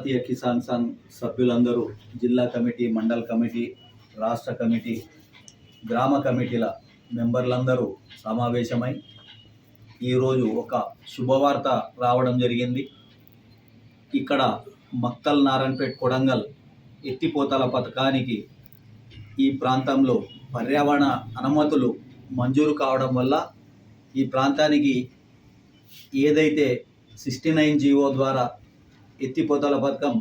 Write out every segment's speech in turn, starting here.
భారతీయ కిసాన్ సంఘ్ సభ్యులందరూ జిల్లా committee, mandal committee, రాష్ట్ర కమిటీ, గ్రామ కమిటీల మెంబర్లందరూ సమావేశమై ఈరోజు ఒక శుభవార్త రావడం జరిగింది. ఇక్కడ మక్తల్ నారాయణపేట్ కొడంగల్ ఎత్తిపోతల పథకానికి ఈ ప్రాంతంలో పర్యావరణ అనుమతులు మంజూరు కావడం వల్ల ఈ ప్రాంతానికి ఏదైతే 69 జీవో ద్వారా ఎత్తిపోతల పథకం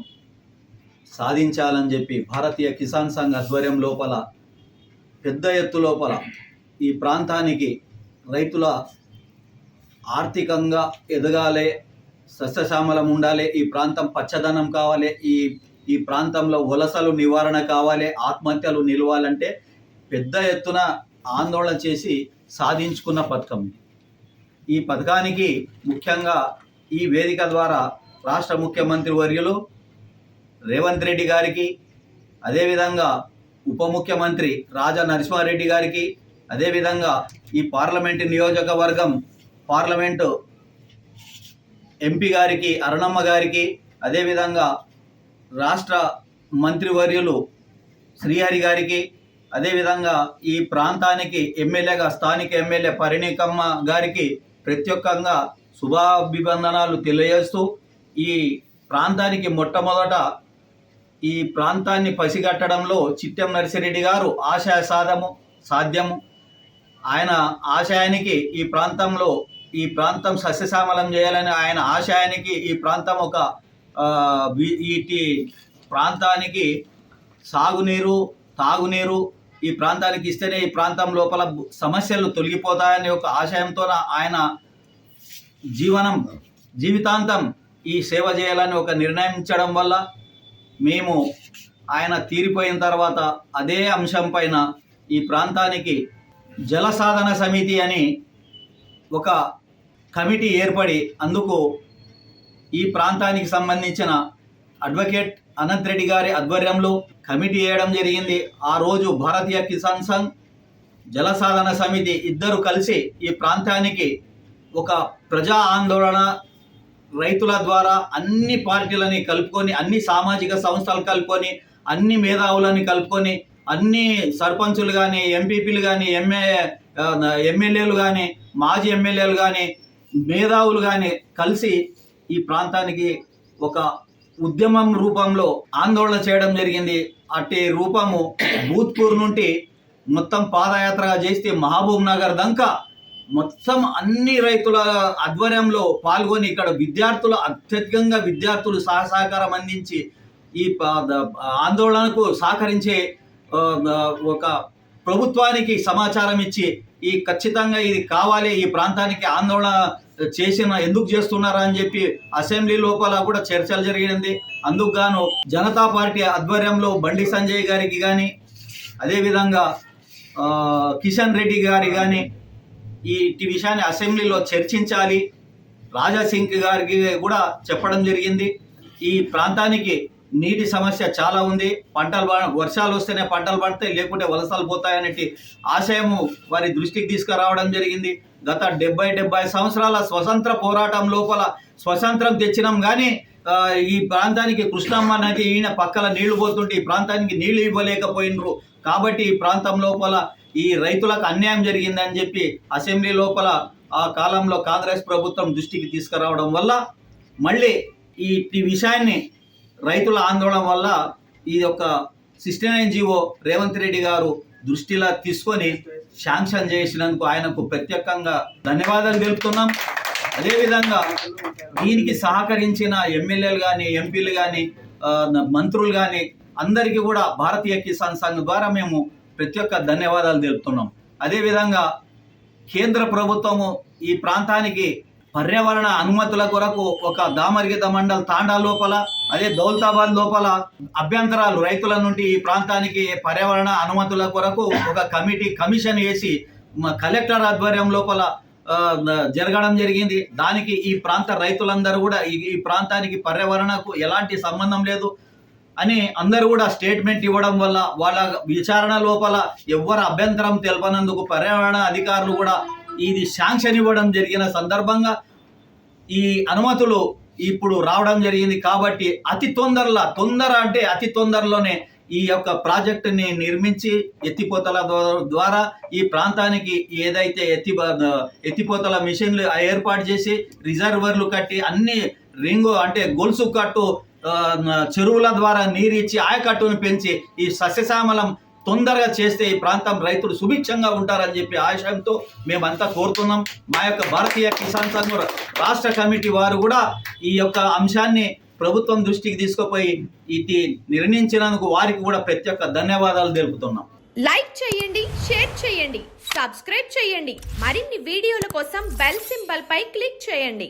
సాధించాలని చెప్పి భారతీయ కిసాన్ సంఘ్ ఆధ్వర్యం లోపల పెద్ద ఎత్తు లోపల ఈ ప్రాంతానికి రైతుల ఆర్థికంగా ఎదగాలి, సస్యశ్యామలం ఉండాలి, ఈ ప్రాంతం పచ్చదనం కావాలి, ఈ ప్రాంతంలో వలసలు నివారణ కావాలి, ఆత్మహత్యలు నిలవాలంటే పెద్ద ఎత్తున ఆందోళన చేసి సాధించుకున్న పథకం. ఈ పథకానికి ముఖ్యంగా ఈ వేదిక ద్వారా రాష్ట్ర ముఖ్యమంత్రి వర్యులు రేవంత్ రెడ్డి గారికి, అదేవిధంగా ఉప ముఖ్యమంత్రి రాజా నరసింహారెడ్డి గారికి, అదేవిధంగా ఈ పార్లమెంటు నియోజకవర్గం పార్లమెంటు ఎంపీ గారికి, అరుణమ్మ గారికి, అదేవిధంగా రాష్ట్ర మంత్రివర్యులు శ్రీహరి గారికి, అదేవిధంగా ఈ ప్రాంతానికి ఎమ్మెల్యేగా స్థానిక ఎమ్మెల్యే పరిణికమ్మ గారికి ప్రత్యేకంగా శుభాభివందనాలు తెలియజేస్తూ, ఈ ప్రాంతానికి మొట్టమొదట ఈ ప్రాంతాన్ని పసిగట్టడంలో చిట్టెం నర్సిరెడ్డి గారు ఆశయ సాధ్యము. ఆయన ఆశయానికి ఈ ప్రాంతం సస్యశ్యామలం చేయాలని ఆయన ఆశయానికి ఈ ప్రాంతం ఒక ఈ ప్రాంతానికి సాగునీరు, తాగునీరు ఈ ప్రాంతానికి ఇస్తేనే ఈ ప్రాంతం లోపల సమస్యలు తొలగిపోతాయనే ఒక ఆశయంతో ఆయన జీవితాంతం ఈ సేవ చేయాలని ఒక నిర్ణయించడం వల్ల మేము ఆయన తీరిపోయిన తర్వాత అదే అంశం పైన ఈ ప్రాంతానికి జల సాధన సమితి అని ఒక కమిటీ ఏర్పడి అందుకు ఈ ప్రాంతానికి సంబంధించిన అడ్వకేట్ అనంత్ రెడ్డి గారి ఆధ్వర్యంలో కమిటీ వేయడం జరిగింది. ఆ రోజు భారతీయ కిసాన్ సంఘ్, జల సాధన సమితి ఇద్దరు కలిసి ఈ ప్రాంతానికి ఒక ప్రజా ఆందోళన రైతుల ద్వారా అన్ని పార్టీలని కలుపుకొని, అన్ని సామాజిక సంస్థలు కలుపుకొని, అన్ని మేధావులని కలుపుకొని, అన్ని సర్పంచులు కానీ, ఎంపీపీలు కానీ, ఎమ్మెల్యేలు కానీ, మాజీ ఎమ్మెల్యేలు కానీ, మేధావులు కానీ కలిసి ఈ ప్రాంతానికి ఒక ఉద్యమం రూపంలో ఆందోళన చేయడం జరిగింది. అట్టి రూపము భూత్పూర్ నుండి మొత్తం పాదయాత్రగా చేస్తే మహబూబ్ నగర్ దాకా మొత్తం అన్ని రైతుల ఆధ్వర్యంలో పాల్గొని ఇక్కడ అత్యధికంగా విద్యార్థులు సహకారం అందించి ఈ ఆందోళనకు సహకరించే ఒక ప్రభుత్వానికి సమాచారం ఇచ్చి ఖచ్చితంగా ఇది కావాలి, ఈ ప్రాంతానికి ఆందోళన ఎందుకు చేస్తున్నారా అని చెప్పి అసెంబ్లీ లోపల కూడా చర్చలు జరిగింది. అందుకు గాను జనతా పార్టీ ఆధ్వర్యంలో బండి సంజయ్ గారికి కానీ, అదేవిధంగా కిషన్ రెడ్డి గారి కానీ ఈ విషయాన్ని అసెంబ్లీలో చర్చించాలి. రాజా సింగ్ గారికి కూడా చెప్పడం జరిగింది. ఈ ప్రాంతానికి నీటి సమస్య చాలా ఉంది, వర్షాలు వస్తేనే పంటలు పడతాయి, లేకుంటే వలసలు పోతాయనేటి ఆశయము వారి దృష్టికి తీసుకురావడం జరిగింది. గత 70 సంవత్సరాల స్వతంత్ర పోరాటం లోపల స్వతంత్రం తెచ్చినాం కానీ ఈ ప్రాంతానికి కృష్ణమ్మ నది ఈయన పక్కల నీళ్లు పోతుంటే ఈ ప్రాంతానికి నీళ్లు ఇవ్వలేకపోయినరు. కాబట్టి ఈ ప్రాంతం లోపల ఈ రైతులకు అన్యాయం జరిగిందని చెప్పి అసెంబ్లీ లోపల ఆ కాలంలో కాంగ్రెస్ ప్రభుత్వం దృష్టికి తీసుకురావడం వల్ల మళ్ళీ ఈ విషయాన్ని రైతుల ఆందోళన వల్ల ఇది ఒక 69 జీవో రేవంత్ రెడ్డి గారు దృష్టిలో తీసుకొని శాంక్షన్ చేసినందుకు ఆయనకు ప్రత్యేకంగా ధన్యవాదాలు తెలుపుతున్నాం. అదేవిధంగా దీనికి సహకరించిన ఎమ్మెల్యేలు కానీ, ఎంపీలు కానీ, మంత్రులు కానీ అందరికీ కూడా భారతీయ కిసాన్ సంఘ్ ద్వారా మేము ప్రత్యేక ధన్యవాదాలు తెలుపుతున్నాం. అదేవిధంగా కేంద్ర ప్రభుత్వము ఈ ప్రాంతానికి పర్యావరణ అనుమతుల కొరకు ఒక దామర్గిత మండల్ తాండా లోపల, అదే దౌలతాబాద్ లోపల అభ్యంతరాలు రైతుల నుండి ఈ ప్రాంతానికి పర్యావరణ అనుమతుల కొరకు ఒక కమిషన్ వేసి కలెక్టర్ ఆధ్వర్యం లోపల జరగడం జరిగింది. దానికి ఈ ప్రాంత రైతులందరూ కూడా ఈ ప్రాంతానికి పర్యావరణకు ఎలాంటి సంబంధం లేదు అని అందరూ కూడా స్టేట్మెంట్ ఇవ్వడం వల్ల వాళ్ళ విచారణ లోపల ఎవ్వరు అభ్యంతరం తెలపనందుకు పర్యావరణ అధికారులు కూడా ఇది శాంక్షన్ ఇవ్వడం జరిగిన సందర్భంగా ఈ అనుమతులు ఇప్పుడు రావడం జరిగింది. కాబట్టి అతి తొందరలోనే ఈ యొక్క ప్రాజెక్టుని నిర్మించి ఎత్తిపోతల ద్వారా ఈ ప్రాంతానికి ఏదైతే ఎత్తిపోతల మిషన్లు ఏర్పాటు చేసి రిజర్వర్లు కట్టి అన్ని అంటే గొలుసు కట్టు చెరువుల ద్వారా నీరిచ్చి ఆయకట్టును పెంచి ఈ సస్యశ్యామలం తొందరగా చేస్తే ఈ ప్రాంతం రైతులు సుభిక్షంగా ఉంటారని చెప్పి ఆశయంతో మేమంతా కోరుతున్నాం. మా యొక్క భారతీయ కిసాన్ సంఘ్ రాష్ట్ర కమిటీ వారు కూడా ఈ యొక్క అంశాన్ని ప్రభుత్వం దృష్టికి తీసుకుపోయి ఇది నిర్ణయించినందుకు వారికి కూడా ప్రత్యేక ధన్యవాదాలు తెలుపుతున్నాం. లైక్ చేయండి, షేర్ చేయండి, సబ్స్క్రైబ్ చేయండి. మరిన్ని వీడియోల కోసం బెల్ సింబల్ పై క్లిక్ చేయండి.